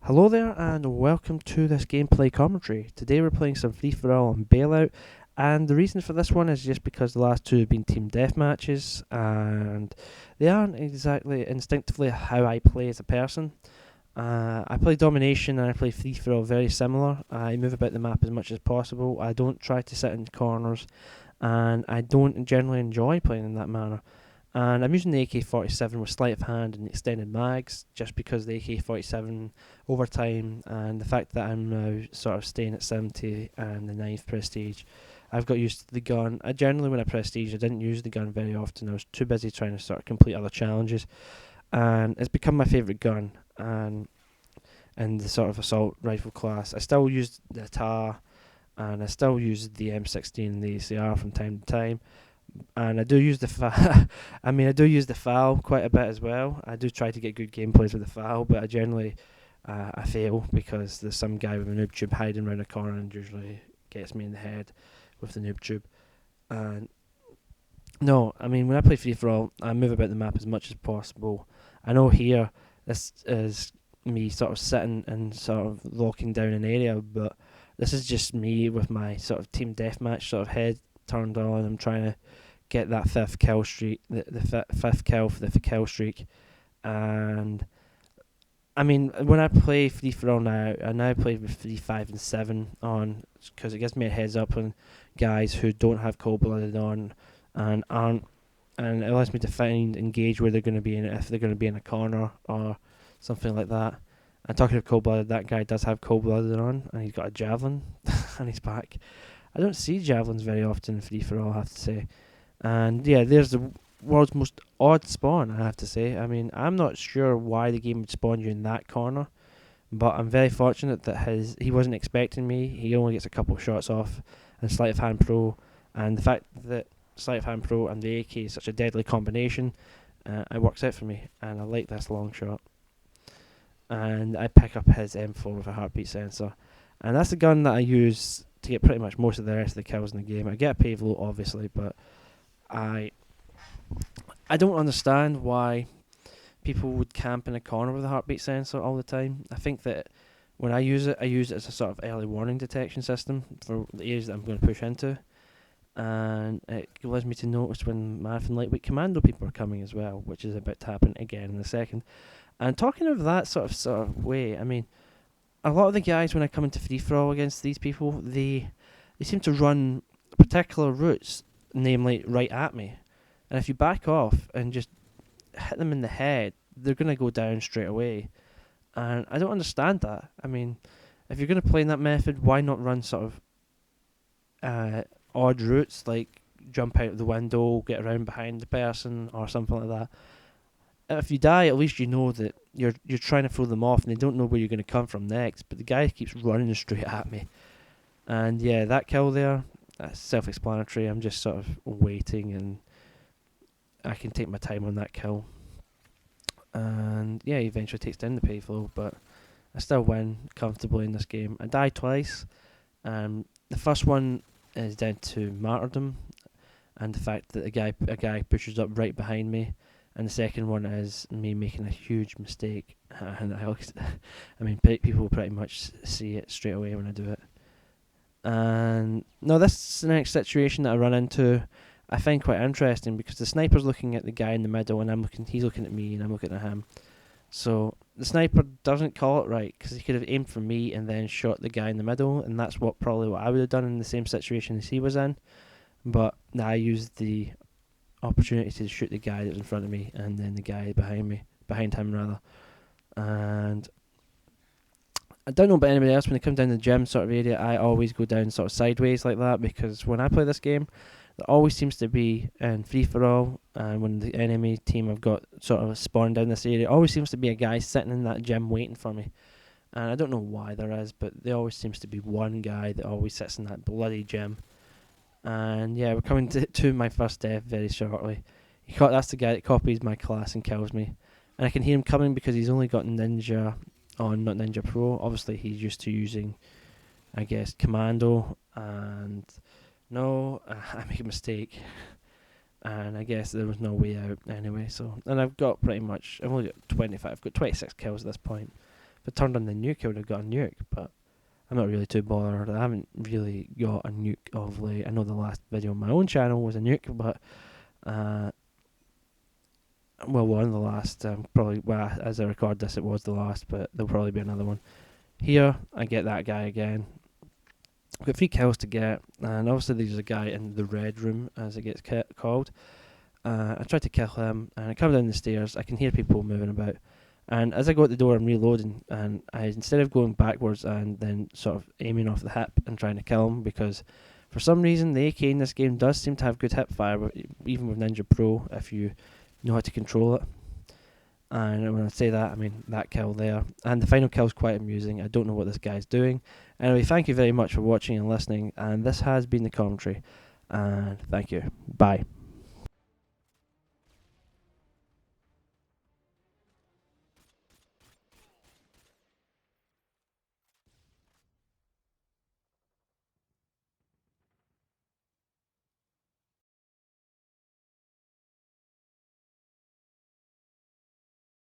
Hello there and welcome to this gameplay commentary. Today we're playing some free-for-all on Bailout, and the reason for this one is just because the last two have been team deathmatches and they aren't exactly instinctively how I play as a person. I play domination and I play free-for-all very similar. I move about the map as much as possible. I don't try to sit in corners and I don't generally enjoy playing in that manner. And I'm using the AK-47 with sleight of hand and extended mags just because the AK-47 over time and the fact that I'm now sort of staying at 70 and the 9th prestige, I've got used to the gun. Generally when I prestige I didn't use the gun very often. I was too busy trying to sort of complete other challenges, and it's become my favourite gun. And in the sort of assault rifle class I still use the TAR and I still use the M16 and the ACR from time to time. And I do use the I do use the FAL quite a bit as well. I do try to get good gameplays with the FAL, but I generally I fail because there's some guy with a noob tube hiding around a corner and usually gets me in the head with the noob tube. And no, I mean when I play free for all, I move about the map as much as possible. I know here this is me sort of sitting and sort of locking down an area, but this is just me with my sort of team deathmatch sort of head turned on. I'm trying to get that fifth kill streak, the fifth kill for the kill streak. And I mean, when I play free for all now, I now play with 3, 5, and 7 on because it gives me a heads up on guys who don't have cold blooded on and aren't, and it allows me to find engage where they're going to be in, if they're going to be in a corner or something like that. And talking of cold blooded, that guy does have cold blooded on, and he's got a javelin on his back. I don't see javelins very often in free for all, I have to say. And yeah, there's the world's most odd spawn, I have to say. I mean, I'm not sure why the game would spawn you in that corner, but I'm very fortunate that he wasn't expecting me. He only gets a couple of shots off, and Sleight of Hand Pro, and the fact that Sleight of Hand Pro and the AK is such a deadly combination, it works out for me, and I like this long shot. And I pick up his M4 with a heartbeat sensor, and that's the gun that I use to get pretty much most of the rest of the kills in the game. I get a pave loot obviously, but I don't understand why people would camp in a corner with a heartbeat sensor all the time. I think that when I use it as a sort of early warning detection system for the areas that I'm going to push into, and it allows me to notice when Marathon Lightweight Commando people are coming as well, which is about to happen again in a second. And talking of that sort of way, I mean, a lot of the guys when I come into free for all against these people, they seem to run particular routes, namely right at me. And if you back off and just hit them in the head, they're going to go down straight away. And I don't understand that. I mean, if you're going to play in that method, why not run sort of odd routes, like jump out the window, get around behind the person, or something like that. If you die, at least you know that you're trying to throw them off and they don't know where you're going to come from next. But the guy keeps running straight at me. And yeah, that kill there, that's self-explanatory. I'm just sort of waiting and I can take my time on that kill. And yeah, he eventually takes down the payflow, but I still win comfortably in this game. I die twice. The first one is down to martyrdom and the fact that a guy pushes up right behind me. And the second one is me making a huge mistake, and I mean, people pretty much see it straight away when I do it. And no, this is the next situation that I run into. I find quite interesting because the sniper's looking at the guy in the middle, and he's looking at me, and I'm looking at him. So the sniper doesn't call it right because he could have aimed for me and then shot the guy in the middle, and that's probably what I would have done in the same situation as he was in. But I used the opportunity to shoot the guy that was in front of me and then the guy behind him rather. And I don't know about anybody else, when I come down the gym sort of area, I always go down sort of sideways like that, because when I play this game, there always seems to be in free for all, and when the enemy team have got sort of spawned down this area, always seems to be a guy sitting in that gym waiting for me. And I don't know why there is, but there always seems to be one guy that always sits in that bloody gym. And yeah, we're coming to my first death very shortly. That's the guy that copies my class and kills me. And I can hear him coming because he's only got Ninja on, not Ninja Pro. Obviously he's used to using, I guess, Commando. And no, I make a mistake. And I guess there was no way out anyway. And I've only got 25, I've got 26 kills at this point. I turned on the nuke, I would have got a nuke, but I'm not really too bothered. I haven't really got a nuke of late. I know the last video on my own channel was a nuke, but well, one of the last, probably, well, as I record this, it was the last, but there'll probably be another one. Here, I get that guy again. I've got 3 kills to get, and obviously there's a guy in the red room, as it gets called. I try to kill him, and I come down the stairs. I can hear people moving about, and as I go out the door, I'm reloading, and instead of going backwards and then sort of aiming off the hip and trying to kill him, because for some reason the AK in this game does seem to have good hip fire, even with Ninja Pro, if you know how to control it. And when I say that, I mean that kill there. And the final kill is quite amusing. I don't know what this guy's doing. Anyway, thank you very much for watching and listening, and this has been the commentary, and thank you. Bye.